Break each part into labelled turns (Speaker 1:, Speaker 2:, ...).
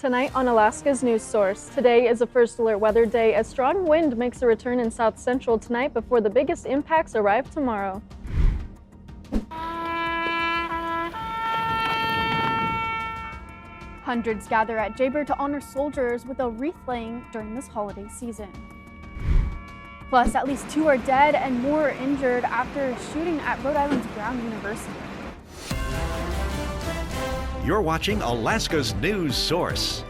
Speaker 1: Tonight on Alaska's News Source. Today is a first alert weather day. A strong wind makes a return in South Central tonight before the biggest impacts arrive tomorrow. Hundreds gather at JBER to honor soldiers with a wreath laying during this holiday season. Plus, at least 2 are dead and more are injured after a shooting at Rhode Island's Brown University.
Speaker 2: You're watching Alaska's News Source.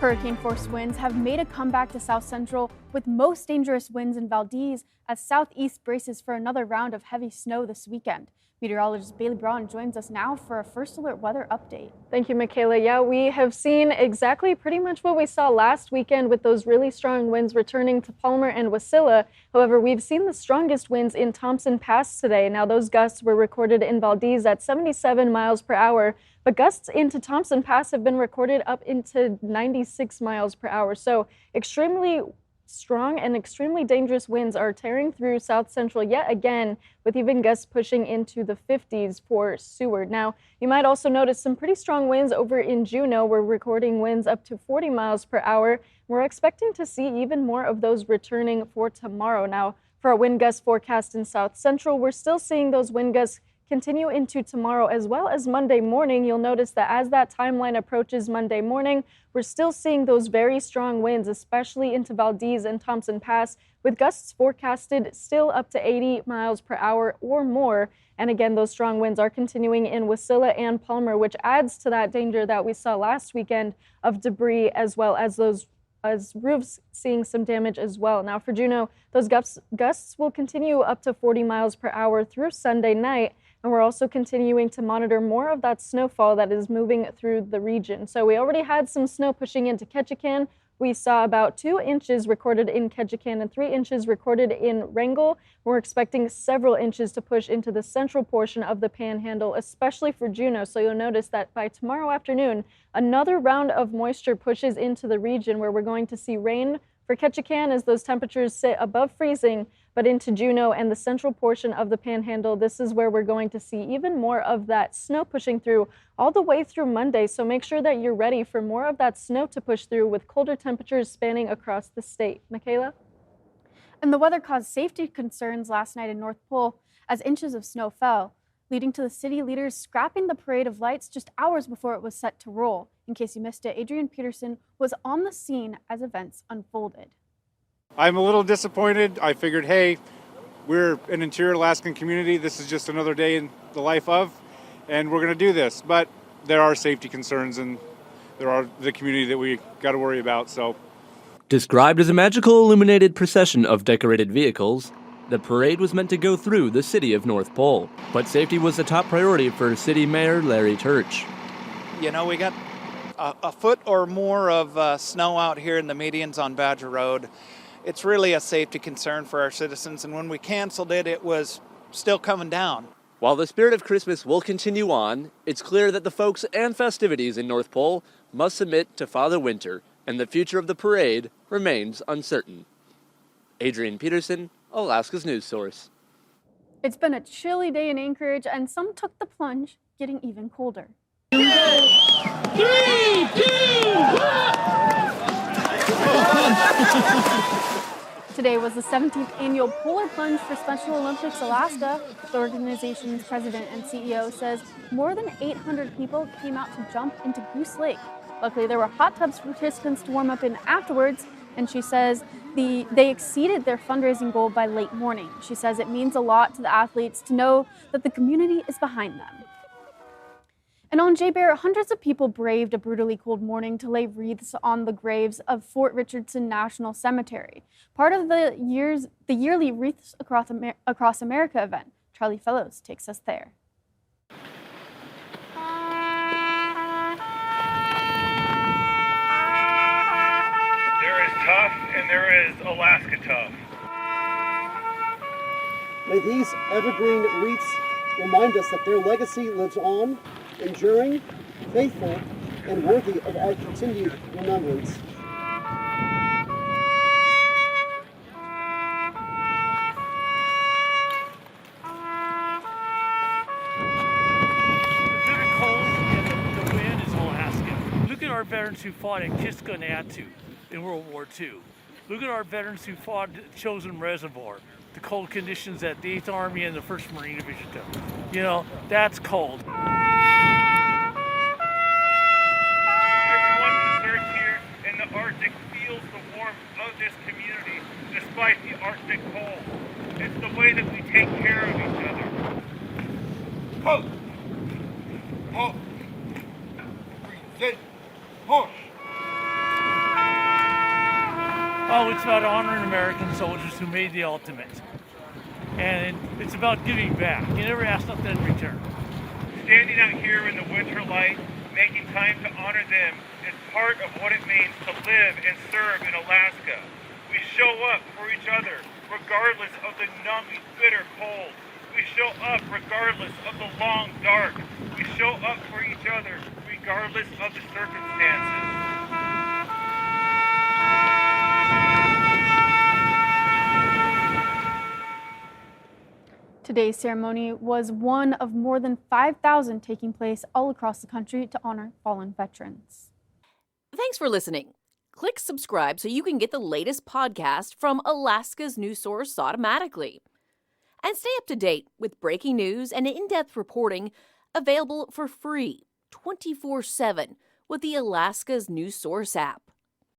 Speaker 1: Hurricane-force winds have made a comeback to South Central, with most dangerous winds in Valdez as Southeast braces for another round of heavy snow this weekend. Meteorologist Bailey Braun joins us now for a first alert weather update. Thank you, Michaela. Yeah, we have seen exactly pretty much what we saw last weekend with those really strong winds returning to Palmer and Wasilla. However, we've seen the strongest winds in Thompson Pass today. Now, those gusts were recorded in Valdez at 77 miles per hour, but gusts into Thompson Pass have been recorded up into 96 miles per hour. So extremely strong and extremely dangerous winds are tearing through South Central yet again, with even gusts pushing into the 50s for Seward. Now, you might also notice some pretty strong winds over in Juneau. We're recording winds up to 40 miles per hour. We're expecting to see even more of those returning for tomorrow. Now, for our wind gust forecast in South Central, we're still seeing those wind gusts continue into tomorrow as well as Monday morning. You'll notice that as that timeline approaches Monday morning, we're still seeing those very strong winds, especially into Valdez and Thompson Pass, with gusts forecasted still up to 80 miles per hour or more. And again, those strong winds are continuing in Wasilla and Palmer, which adds to that danger that we saw last weekend of debris, as well as those roofs seeing some damage as well. Now for Juneau, those gusts will continue up to 40 miles per hour through Sunday night. And we're also continuing to monitor more of that snowfall that is moving through the region. So we already had some snow pushing into Ketchikan. We saw about 2 inches recorded in Ketchikan and 3 inches recorded in Wrangell. We're expecting several inches to push into the central portion of the Panhandle, especially for Juneau. So you'll notice that by tomorrow afternoon, another round of moisture pushes into the region where we're going to see rain for Ketchikan as those temperatures sit above freezing, but into Juneau and the central portion of the Panhandle, this is where we're going to see even more of that snow pushing through all the way through Monday. So make sure that you're ready for more of that snow to push through with colder temperatures spanning across the state. Michaela? And the weather caused safety concerns last night in North Pole as inches of snow fell, leading to the city leaders scrapping the parade of lights just hours before it was set to roll. In case you missed it, Adrian Peterson was on the scene as events unfolded.
Speaker 3: I'm a little disappointed. I figured, hey, we're an interior Alaskan community. This is just another day in the life of, and we're going to do this. But there are safety concerns, and there are the community that we got to worry about. So,
Speaker 4: described as a magical illuminated procession of decorated vehicles, the parade was meant to go through the city of North Pole. But safety was the top priority for City Mayor Larry Turch.
Speaker 5: You know, we got a foot or more of snow out here in the medians on Badger Road. It's really a safety concern for our citizens, and when we canceled it, it was still coming down.
Speaker 4: While the spirit of Christmas will continue on, it's clear that the folks and festivities in North Pole must submit to Father Winter, and the future of the parade remains uncertain. Adrian Peterson, Alaska's News Source.
Speaker 1: It's been a chilly day in Anchorage, and some took the plunge, getting even colder.
Speaker 6: 3, 2, 1!
Speaker 1: Today was the 17th annual Polar Plunge for Special Olympics Alaska. The organization's president and CEO says more than 800 people came out to jump into Goose Lake. Luckily, there were hot tubs for participants to warm up in afterwards, and she says they exceeded their fundraising goal by late morning. She says it means a lot to the athletes to know that the community is behind them. And on JBER, hundreds of people braved a brutally cold morning to lay wreaths on the graves of Fort Richardson National Cemetery, part of the yearly Wreaths Across America event. Charlie Fellows takes us there.
Speaker 7: There is tough and there is Alaska tough.
Speaker 8: May these evergreen wreaths remind us that their legacy lives on, enduring, faithful, and worthy of our continued remembrance.
Speaker 7: The bitter cold and the wind is Alaska.
Speaker 6: our veterans who fought at Kiska and Attu in World War II. Look at our veterans who fought at Chosin Reservoir, the cold conditions that the 8th Army and the 1st Marine Division took. You know, that's cold.
Speaker 7: Everyone who serves here in the Arctic feels the warmth of this community despite the Arctic cold. It's the way that we take care of each other. Halt! Halt! Present! Push!
Speaker 6: Oh, it's about honoring American soldiers who made the ultimate. And it's about giving back. You never ask nothing in return.
Speaker 7: Standing out here in the winter light, making time to honor them is part of what it means to live and serve in Alaska. We show up for each other regardless of the numbing, bitter cold. We show up regardless of the long dark. We show up for each other regardless of the circumstances.
Speaker 1: Today's ceremony was one of more than 5,000 taking place all across the country to honor fallen veterans.
Speaker 9: Thanks for listening. Click subscribe so you can get the latest podcast from Alaska's news source automatically. And stay up to date with breaking news and in-depth reporting available for free 24/7 with the Alaska's news source app.